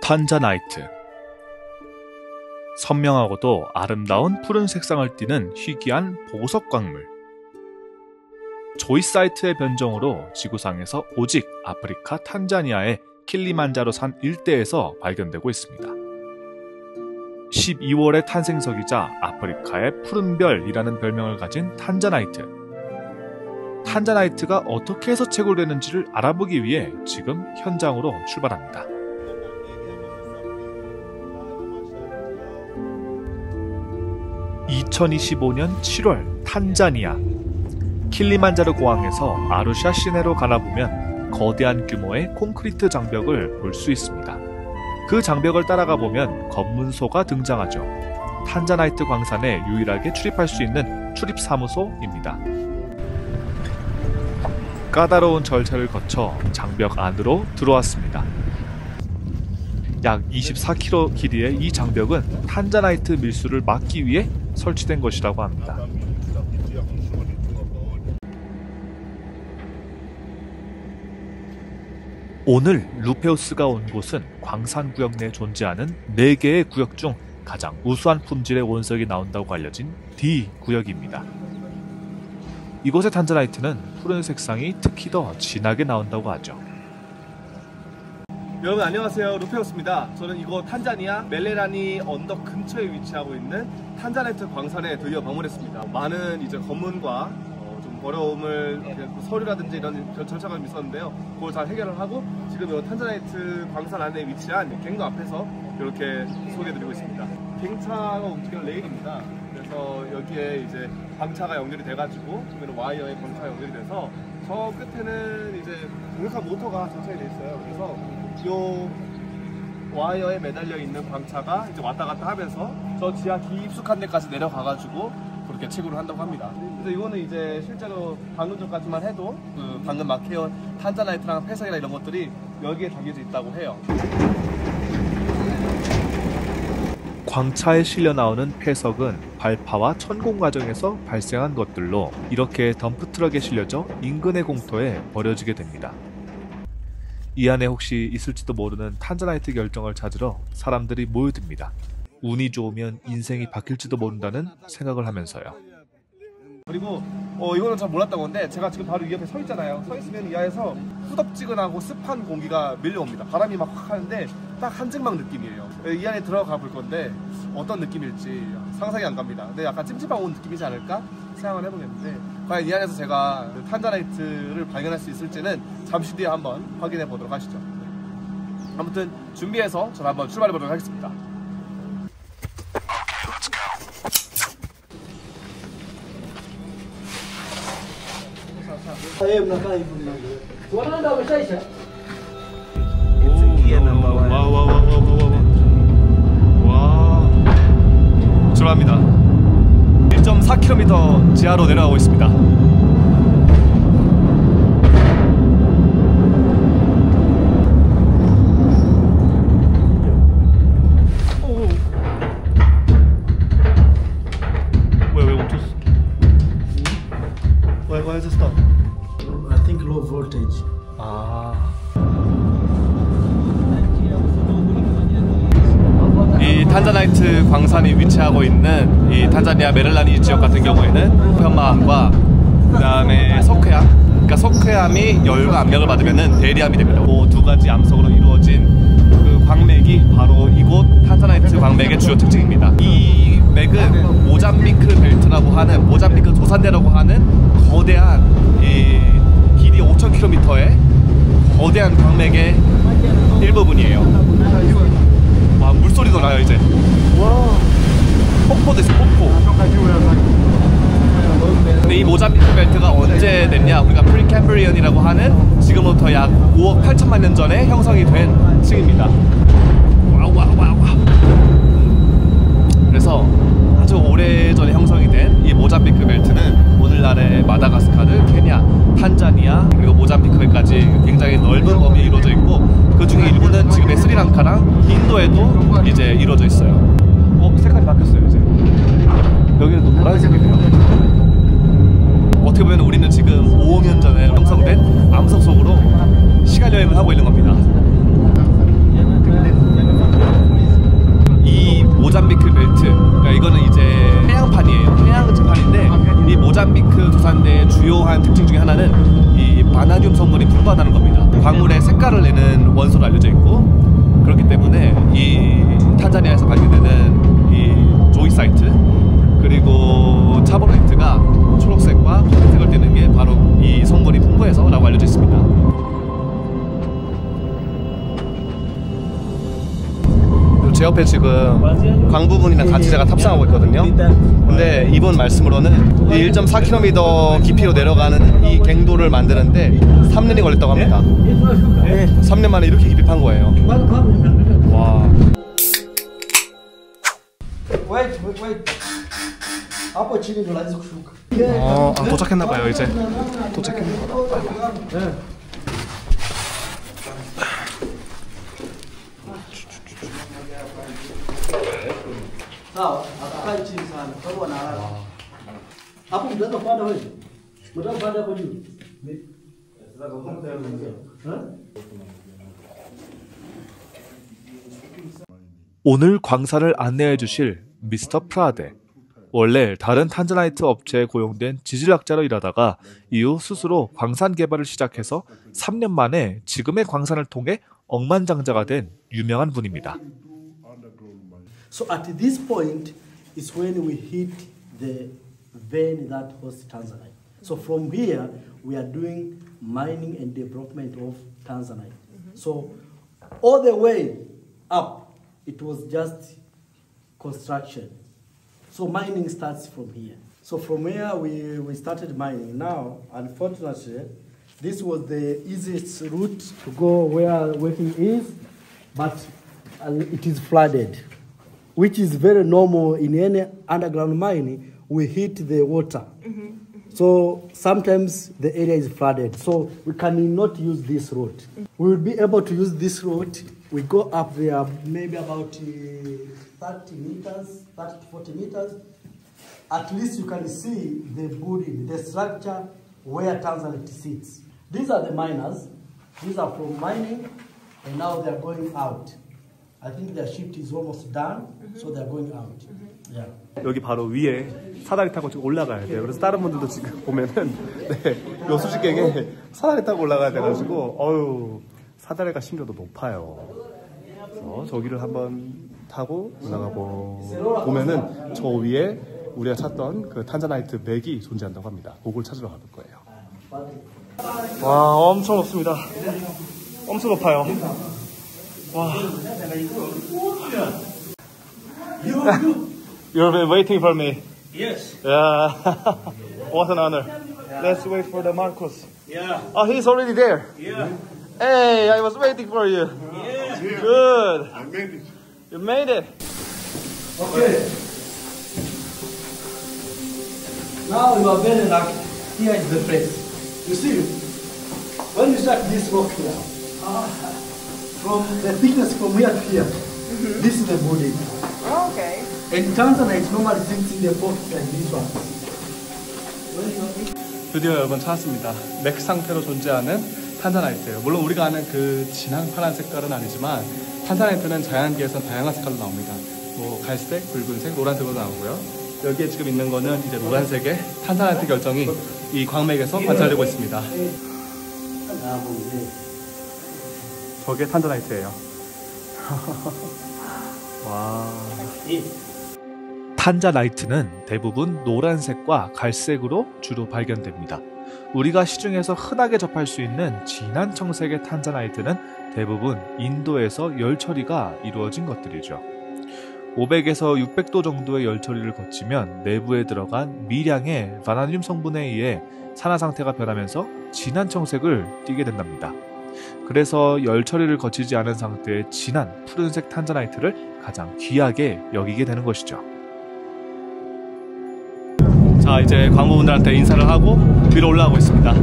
탄자나이트. 선명하고도 아름다운 푸른 색상을 띠는 희귀한 보석 광물. 조이사이트의 변종으로 지구상에서 오직 아프리카 탄자니아의 킬리만자로 산 일대에서 발견되고 있습니다. 12월의 탄생석이자 아프리카의 푸른 별이라는 별명을 가진 탄자나이트. 탄자나이트가 어떻게 해서 채굴되는지를 알아보기 위해 지금 현장으로 출발합니다. (2025년 7월) 탄자니아 킬리만자로 고항에서 아루샤 시내로 가나보면 거대한 규모의 콘크리트 장벽을 볼 수 있습니다. 그 장벽을 따라가 보면 검문소가 등장하죠. 탄자나이트 광산에 유일하게 출입할 수 있는 출입사무소입니다. 까다로운 절차를 거쳐 장벽 안으로 들어왔습니다. 약 24km 길이의 이 장벽은 탄자나이트 밀수를 막기 위해 설치된 것이라고 합니다. 오늘 루페우스가 온 곳은 광산구역 내에 존재하는 4개의 구역 중 가장 우수한 품질의 원석이 나온다고 알려진 D구역입니다. 이곳의 탄자나이트는 푸른 색상이 특히 더 진하게 나온다고 하죠. 여러분 안녕하세요, 루페우스입니다. 저는 이곳 탄자니아 멜레라니 언덕 근처에 위치하고 있는 탄자나이트 광산에 드디어 방문했습니다. 많은 이제 검문과 좀 어려움을 서류라든지 이런 절차가 있었는데요. 그걸 잘 해결을 하고 지금 이 탄자나이트 광산 안에 위치한 갱도 앞에서 이렇게 소개해드리고 있습니다. 갱차가 움직이는 레일입니다. 그래서 여기에 이제 광차가 연결이 돼가지고 보면 와이어에 광차가 연결이 돼서 저 끝에는 이제 강력한 모터가 장착이 돼 있어요. 그래서 요 와이어에 매달려 있는 광차가 이제 왔다 갔다 하면서 저 지하 깊숙한 데까지 내려가가지고 그렇게 채굴을 한다고 합니다. 그래서 이거는 이제 실제로 방금 전까지만 해도 그 방금 막 해온 탄자나이트랑 폐석이나 이런 것들이 여기에 담겨져 있다고 해요. 광차에 실려 나오는 폐석은 발파와 천공 과정에서 발생한 것들로 이렇게 덤프트럭에 실려져 인근의 공터에 버려지게 됩니다. 이 안에 혹시 있을지도 모르는 탄자나이트 결정을 찾으러 사람들이 모여듭니다. 운이 좋으면 인생이 바뀔지도 모른다는 생각을 하면서요. 그리고 이거는 잘 몰랐던 건데 제가 지금 바로 이 옆에 서 있잖아요. 서 있으면 이 안에서 후덥지근하고 습한 공기가 밀려옵니다. 바람이 막 확 하는데 딱 한증막 느낌이에요. 이 안에 들어가 볼 건데 어떤 느낌일지 상상이 안 갑니다. 근데 약간 찜찜한 온 느낌이지 않을까 생각을 해보겠는데 과연 이 안에서 제가 탄자나이트를 발견할 수 있을지는 잠시 뒤에 한번 확인해 보도록 하시죠. 아무튼 준비해서 저는 한번 출발해 보도록 하겠습니다. 와, 출발합니다. 1.4km 지하로 내려가고 있습니다. 왜 멈췄어? Why is it stop? I think low voltage. 이 탄자나이트 광산이 위치하고 있는 이 탄자니아 메렐라니 지역 같은 경우에는 현마암과 그 다음에 석회암, 그러니까 석회암이 열과 압력을 받으면 대리암이 됩니다. 그 두 가지 암석으로 이루어진 그 광맥이 바로 이곳 탄자나이트 광맥의 주요 특징입니다. 이 맥은 모잠비크 벨트라고 하는, 모잠비크 도산대라고 하는 거대한 이 길이 5,000km의 거대한 광맥의 일부분이에요. 와, 물소리도 나요 이제. 와, 폭포 됐어, 폭포. 근데 이 모잠비크 벨트가 언제 됐냐, 우리가 프리캠브리언이라고 하는 지금부터 약 5억 8천만 년 전에 형성이 된 층입니다. 와우. 그래서 아주 오래전에 형성이 된 이 모잠비크 벨트는 오늘날의 마다가스카르, 케냐, 탄자니아 그리고 모잠비크까지 굉장히 넓은 범위에 이루어져 있고 그 중에 일부는 지금의 스리랑카랑 인도에도 이제 이루어져 있어요. 색깔이 바뀌었어요 이제. 여기는 또 노란색이네요. 어떻게 보면 우리는 지금 5억 년 전에 형성된 암석 속으로 시간여행을 하고 있는 겁니다. 광물의 색깔을 내는 원소로 알려져 있고, 그렇기 때문에 이 탄자니아에서 발견되는 이 조이사이트 그리고 차보라이트가 초록색과 파란색을 띠는 게 바로 이 성분이 풍부해서라고 알려져 있습니다. 제 옆에 지금 광부분이랑 같이 제가 탑승하고 있거든요. 근데 이분 말씀으로는 1.4km 깊이로 내려가는 이 갱도를 만드는데 3년이 걸렸다고 합니다. 3년 만에 이렇게 깊이 판 거예요. 와. 도착했나봐요. 이제 도착했나봐요. 오늘 광산을 안내해 주실 미스터 프라데. 원래 다른 탄자나이트 업체에 고용된 지질학자로 일하다가 이후 스스로 광산 개발을 시작해서 3년 만에 지금의 광산을 통해 억만장자가 된 유명한 분입니다. So at this point is when we hit the vein that hosts Tanzanite. So from here we are doing mining and development of Tanzanite. So all the way up it was just construction. So mining starts from here. So from here we started mining. Now, unfortunately, this was the easiest route to go where working is, but it is flooded, which is very normal in any underground mining. We hit the water. So sometimes the area is flooded. So we cannot use this route. We will be able to use this route. We go up there maybe about 30 meters, 30 to 40 meters. At least you can see the building, the structure where Tanzanite sits. These are the miners. These are from mining, and now they are going out. I think their shift is almost done, so they are going out. Yeah. 여기 바로 위에 사다리 타고 지금 올라가야 돼요. 그래서 다른 분들도 지금 보면은 요 수직갱에 사다리 타고 올라가야 돼가지고 어유 사다리가 심지어 더 높아요. 그래서 저기를 한번 타고 올라가 보면은 저 위에 우리가 찾던 그 탄자나이트 맥이 존재한다고 합니다. 그걸 찾으러 가볼 거예요. 와, 엄청 높습니다. 엄청 높아요. 와. You've been waiting for me. Yes. Yeah. What an honor. Let's wait for the Marcos. Yeah. Oh, he's already there. Yeah. Hey, I was waiting for you. Yeah. Good. I made it. You made it. Okay. Now you are very lucky. Here is the place. You see, when you start this rock here, from the thickness from here to here, this is the building. Okay. And Tanzanite normally sits in the box like this one. 드디어 여러분 찾았습니다. 맥 상태로 존재하는 탄자나이트예요. 물론 우리가 아는 그 진한 파란 색깔은 아니지만 탄자나이트는 자연계에서 다양한 색깔로 나옵니다. 뭐 갈색, 붉은색, 노란색으로 나오고요. 여기에 지금 있는 거는 이제 노란색의 탄자나이트 결정이 이 광맥에서 관찰되고 있습니다. 저게 탄자나이트예요. 와. 탄자나이트는 대부분 노란색과 갈색으로 주로 발견됩니다. 우리가 시중에서 흔하게 접할 수 있는 진한 청색의 탄자나이트는 대부분 인도에서 열 처리가 이루어진 것들이죠. 500에서 600도 정도의 열 처리를 거치면 내부에 들어간 미량의 바나듐 성분에 의해 산화 상태가 변하면서 진한 청색을 띠게 된답니다. 그래서 열 처리를 거치지 않은 상태의 진한 푸른색 탄자나이트를 가장 귀하게 여기게 되는 것이죠. 자, 이제 광부분들한테 인사를 하고 위로 올라가고 있습니다.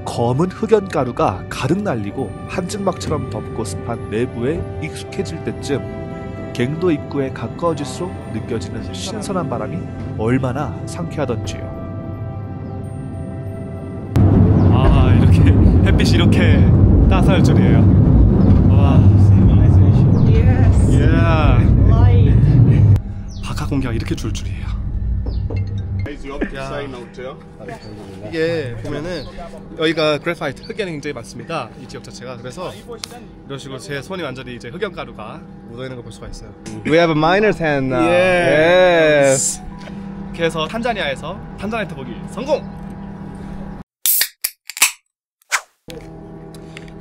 검은 흑연가루가 가득 날리고 한증막처럼 덮고 습한 내부에 익숙해질 때쯤 갱도 입구에 가까워질수록 느껴지는 신선한 바람이 얼마나 상쾌하던지요. 이렇게 햇빛이 이렇게 따스할 줄이에요. 와. Yes. Yeah. Light. 바깥 공기가 이렇게 줄 줄이에요. 이게 보면은 여기가 그래파이트 흑연이 굉장히 많습니다. 이 지역 자체가. 그래서 이런 식으로 제 손이 완전히 이제 흑연 가루가 묻어 있는 걸 볼 수가 있어요. We have a miner's hand now. Yes. 그래서 탄자니아에서 탄자나이트 보기 성공!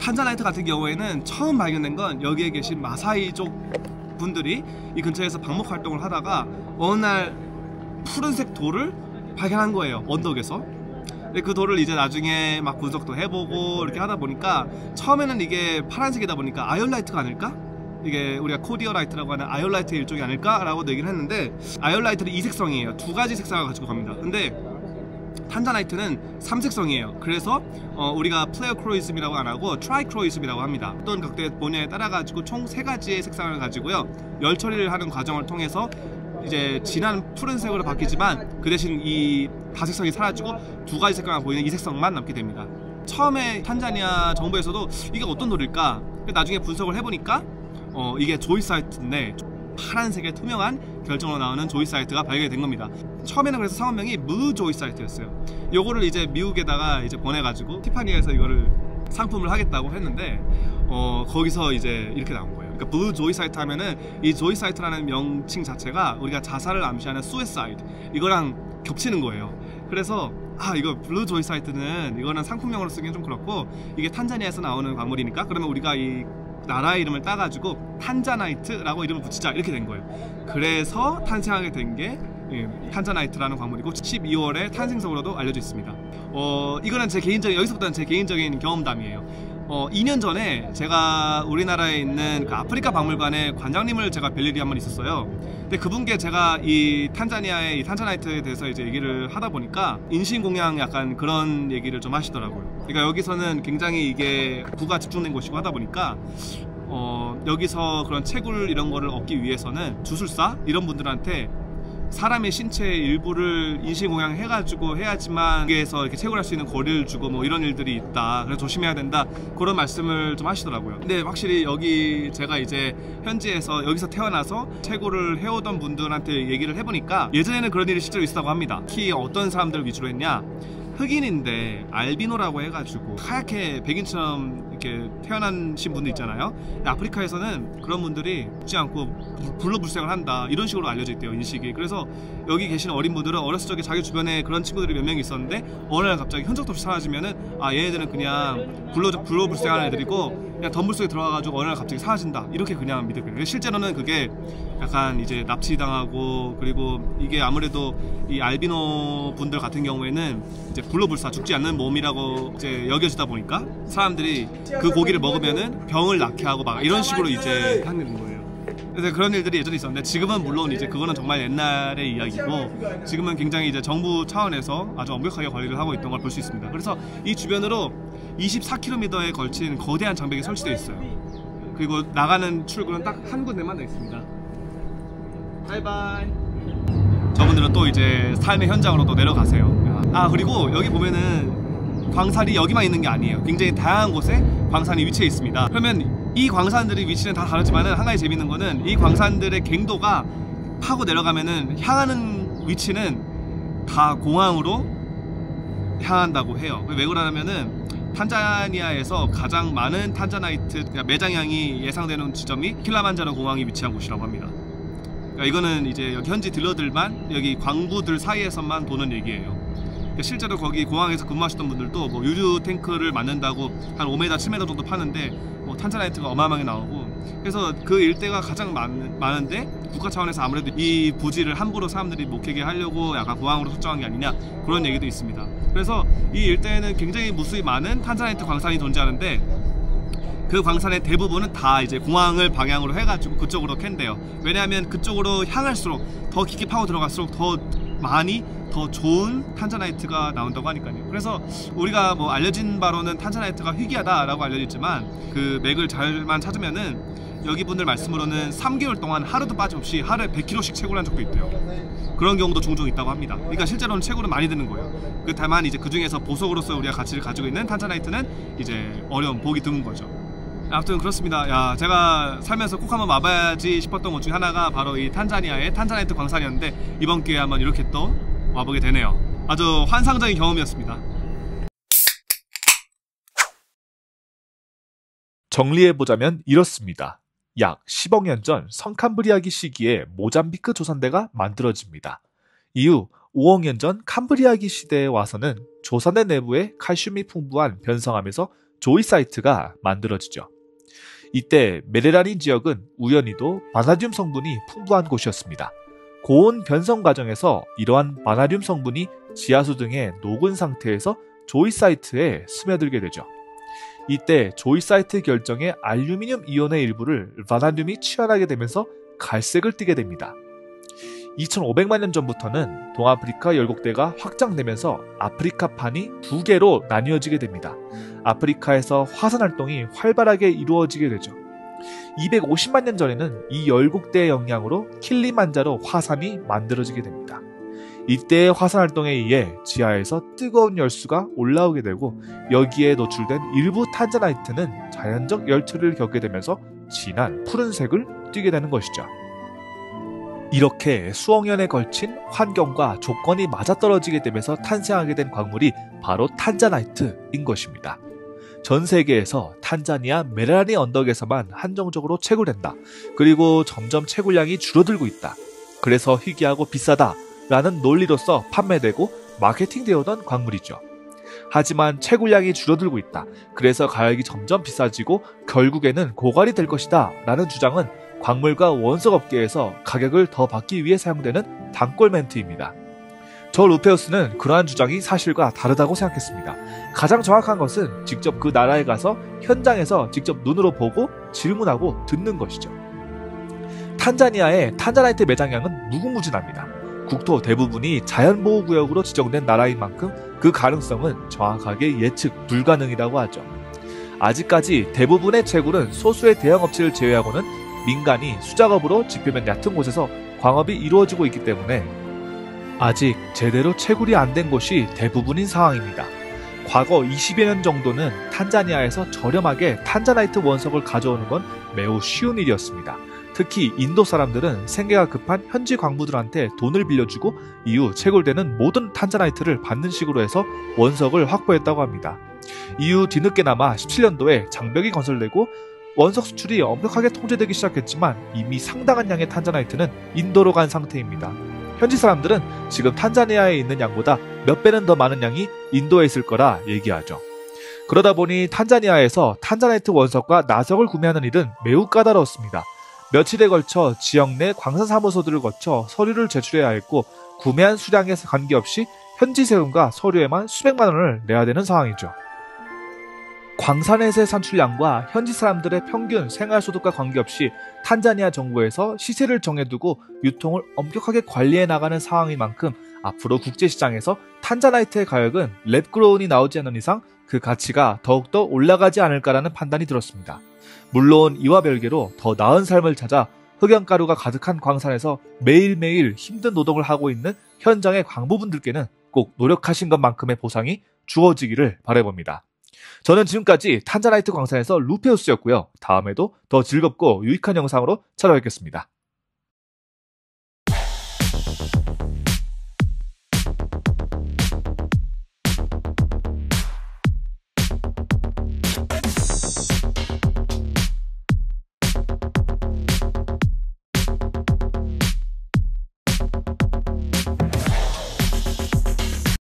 탄자나이트 같은 경우에는 처음 발견된 건 여기에 계신 마사이족 분들이 이 근처에서 방목 활동을 하다가 어느 날 푸른색 돌을 발견한 거예요. 언덕에서. 근데 그 돌을 이제 나중에 막 분석도 해보고 이렇게 하다 보니까 처음에는 이게 파란색이다 보니까 아이올라이트가 아닐까? 이게 우리가 코디어라이트라고 하는 아이올라이트의 일종이 아닐까라고 얘기를 했는데, 아이올라이트는 2색성이에요. 두 가지 색상을 가지고 갑니다. 근데 탄자나이트는 3색성이에요. 그래서 우리가 플레어크로이즘이라고 안 하고 트라이크로이즘이라고 합니다. 어떤 각도의 분야에 따라 가지고 총 3가지의 색상을 가지고요, 열 처리를 하는 과정을 통해서 이제 진한 푸른색으로 바뀌지만 그 대신 이 다색성이 사라지고 두 가지 색깔만 보이는 이색성만 남게 됩니다. 처음에 탄자니아 정부에서도 이게 어떤 돌일까? 나중에 분석을 해보니까 이게 조이사이트인데 파란색의 투명한 결정으로 나오는 조이사이트가 발견이 된 겁니다. 처음에는 그래서 상업명이 무 조이사이트였어요. 요거를 이제 미국에다가 이제 보내가지고 티파니에서 이거를 상품을 하겠다고 했는데 거기서 이제 이렇게 나온 거예요. 그러니까 블루 조이사이트 하면은 이 조이사이트라는 명칭 자체가 우리가 자살을 암시하는 수에사이드 이거랑 겹치는 거예요. 그래서 이거 블루 조이사이트는 이거는 상품명으로 쓰기는 좀 그렇고 이게 탄자니아에서 나오는 광물이니까 그러면 우리가 이 나라 이름을 따가지고 탄자나이트라고 이름을 붙이자 이렇게 된 거예요. 그래서 탄생하게 된 게 탄자나이트라는 광물이고 12월에 탄생석으로도 알려져 있습니다. 이거는 제 개인적인, 여기서부터는 제 개인적인 경험담이에요. 2년 전에 제가 우리나라에 있는 그 아프리카 박물관의 관장님을 제가 뵐 일이 한 번 있었어요. 근데 그분께 제가 이 탄자니아의 이 탄자나이트에 대해서 이제 얘기를 하다 보니까 인신공양 약간 그런 얘기를 좀 하시더라고요. 그러니까 여기서는 굉장히 이게 부가 집중된 곳이고 하다 보니까 여기서 그런 채굴 이런 거를 얻기 위해서는 주술사 이런 분들한테 사람의 신체의 일부를 인신공양 해가지고 해야지만 여기에서 이렇게 채굴할 수 있는 거리를 주고 뭐 이런 일들이 있다. 그래서 조심해야 된다. 그런 말씀을 좀 하시더라고요. 근데 확실히 여기 제가 이제 현지에서 여기서 태어나서 채굴을 해오던 분들한테 얘기를 해보니까 예전에는 그런 일이 실제로 있었다고 합니다. 특히 어떤 사람들을 위주로 했냐, 흑인인데 알비노라고 해가지고 하얗게 백인처럼 이렇게 태어나신 분들 있잖아요. 아프리카에서는 그런 분들이 죽지 않고 불로불생을 한다 이런 식으로 알려져 있대요, 인식이. 그래서 여기 계시는 어린 분들은 어렸을 적에 자기 주변에 그런 친구들이 몇 명이 있었는데 어느 날 갑자기 흔적도 없이 사라지면은 얘네들은 그냥 불로불생하는 애들이고 그냥 덤불 속에 들어가가지고 어느 날 갑자기 사라진다 이렇게 그냥 믿을 거예요. 실제로는 그게 약간 이제 납치당하고, 그리고 이게 아무래도 이 알비노 분들 같은 경우에는 이제 불로불사 죽지 않는 몸이라고 이제 여겨지다 보니까 사람들이 그 고기를 먹으면은 병을 낳게 하고 막 이런 식으로 이제 하는 거예요. 그래서 그런 일들이 예전에 있었는데 지금은 물론 이제 그거는 정말 옛날의 이야기고 지금은 굉장히 이제 정부 차원에서 아주 엄격하게 관리를 하고 있던 걸 볼 수 있습니다. 그래서 이 주변으로 24km에 걸친 거대한 장벽이 설치되어 있어요. 그리고 나가는 출구는 딱 한 군데만 돼 있습니다. 바이바이. 저분들은 또 이제 삶의 현장으로 또 내려가세요. 그리고 여기 보면은 광산이 여기만 있는 게 아니에요. 굉장히 다양한 곳에 광산이 위치해 있습니다. 그러면 이 광산들의 위치는 다 다르지만은 한 가지 재밌는 거는 이 광산들의 갱도가 파고 내려가면은 향하는 위치는 다 공항으로 향한다고 해요. 왜 그러냐면은 탄자니아에서 가장 많은 탄자나이트 그러니까 매장량이 예상되는 지점이 킬라만자로 공항이 위치한 곳이라고 합니다. 그러니까 이거는 이제 여기 현지 딜러들만, 여기 광부들 사이에서만 도는 얘기예요. 그러니까 실제로 거기 공항에서 근무하셨던 분들도 뭐 유류 탱크를 만든다고 한 5m, 7m 정도 파는데 뭐 탄자나이트가 어마어마하게 나오고, 그래서 그 일대가 가장 많은데 국가 차원에서 아무래도 이 부지를 함부로 사람들이 못 캐게 하려고 약간 공항으로 설정한 게 아니냐 그런 얘기도 있습니다. 그래서 이 일대에는 굉장히 무수히 많은 탄자나이트 광산이 존재하는데 그 광산의 대부분은 다 이제 공항을 방향으로 해가지고 그쪽으로 캔대요. 왜냐하면 그쪽으로 향할수록 더 깊게 파고 들어갈수록 더 많이 더 좋은 탄자나이트가 나온다고 하니까요. 그래서 우리가 뭐 알려진 바로는 탄자나이트가 희귀하다라고 알려졌지만 그 맥을 잘만 찾으면은 여기 분들 말씀으로는 3개월 동안 하루도 빠짐없이 하루에 100kg씩 채굴한 적도 있대요. 그런 경우도 종종 있다고 합니다. 그러니까 실제로는 채굴은 많이 드는 거예요. 다만 이제 그 중에서 보석으로서 우리가 가치를 가지고 있는 탄자나이트는 이제 어려운, 보기 드문 거죠. 아무튼 그렇습니다. 제가 살면서 꼭 한번 와봐야지 싶었던 곳 중에 하나가 바로 이 탄자니아의 탄자나이트 광산이었는데 이번 기회에 한번 이렇게 또 와보게 되네요. 아주 환상적인 경험이었습니다. 정리해보자면 이렇습니다. 약 10억 년 전 성캄브리아기 시기에 모잠비크 조선대가 만들어집니다. 이후 5억 년 전 캄브리아기 시대에 와서는 조선대 내부에 칼슘이 풍부한 변성암에서 조이사이트가 만들어지죠. 이때 메레라닌 지역은 우연히도 바나듐 성분이 풍부한 곳이었습니다. 고온 변성 과정에서 이러한 바나듐 성분이 지하수 등에 녹은 상태에서 조이사이트에 스며들게 되죠. 이때 조이사이트 결정에 알루미늄 이온의 일부를 바나듐이 취하게 되면서 갈색을 띠게 됩니다. 2500만 년 전부터는 동아프리카 열곡대가 확장되면서 아프리카판이 두 개로 나뉘어지게 됩니다. 아프리카에서 화산 활동이 활발하게 이루어지게 되죠. 250만 년 전에는 이 열곡대의 영향으로 킬리만자로 화산이 만들어지게 됩니다. 이때의 화산 활동에 의해 지하에서 뜨거운 열수가 올라오게 되고 여기에 노출된 일부 탄자나이트는 자연적 열처리를 겪게 되면서 진한 푸른색을 띠게 되는 것이죠. 이렇게 수억 년에 걸친 환경과 조건이 맞아떨어지게 되면서 탄생하게 된 광물이 바로 탄자나이트인 것입니다. 전 세계에서 탄자니아 메레라니 언덕에서만 한정적으로 채굴된다. 그리고 점점 채굴량이 줄어들고 있다. 그래서 희귀하고 비싸다 라는 논리로서 판매되고 마케팅되어던 광물이죠. 하지만 채굴량이 줄어들고 있다. 그래서 가격이 점점 비싸지고 결국에는 고갈이 될 것이다 라는 주장은 광물과 원석업계에서 가격을 더 받기 위해 사용되는 단골 멘트입니다. 저 루페우스는 그러한 주장이 사실과 다르다고 생각했습니다. 가장 정확한 것은 직접 그 나라에 가서 현장에서 직접 눈으로 보고 질문하고 듣는 것이죠. 탄자니아의 탄자나이트 매장량은 무궁무진합니다. 국토 대부분이 자연보호구역으로 지정된 나라인 만큼 그 가능성은 정확하게 예측 불가능이라고 하죠. 아직까지 대부분의 채굴은 소수의 대형 업체를 제외하고는 민간이 수작업으로 지표면 얕은 곳에서 광업이 이루어지고 있기 때문에 아직 제대로 채굴이 안 된 곳이 대부분인 상황입니다. 과거 20여 년 정도는 탄자니아에서 저렴하게 탄자나이트 원석을 가져오는 건 매우 쉬운 일이었습니다. 특히 인도 사람들은 생계가 급한 현지 광부들한테 돈을 빌려주고 이후 채굴되는 모든 탄자나이트를 받는 식으로 해서 원석을 확보했다고 합니다. 이후 뒤늦게나마 17년도에 장벽이 건설되고 원석 수출이 엄격하게 통제되기 시작했지만 이미 상당한 양의 탄자나이트는 인도로 간 상태입니다. 현지 사람들은 지금 탄자니아에 있는 양보다 몇 배는 더 많은 양이 인도에 있을 거라 얘기하죠. 그러다 보니 탄자니아에서 탄자나이트 원석과 나석을 구매하는 일은 매우 까다로웠습니다. 며칠에 걸쳐 지역 내 광산사무소들을 거쳐 서류를 제출해야 했고 구매한 수량에 관계없이 현지 세금과 서류에만 수백만 원을 내야 되는 상황이죠. 광산에서의 산출량과 현지 사람들의 평균 생활소득과 관계없이 탄자니아 정부에서 시세를 정해두고 유통을 엄격하게 관리해 나가는 상황인 만큼 앞으로 국제시장에서 탄자나이트의 가격은 랩그로운이 나오지 않는 이상 그 가치가 더욱더 올라가지 않을까라는 판단이 들었습니다. 물론 이와 별개로 더 나은 삶을 찾아 흑연가루가 가득한 광산에서 매일매일 힘든 노동을 하고 있는 현장의 광부분들께는 꼭 노력하신 것만큼의 보상이 주어지기를 바라봅니다. 저는 지금까지 탄자나이트 광산에서 루페우스였고요. 다음에도 더 즐겁고 유익한 영상으로 찾아뵙겠습니다.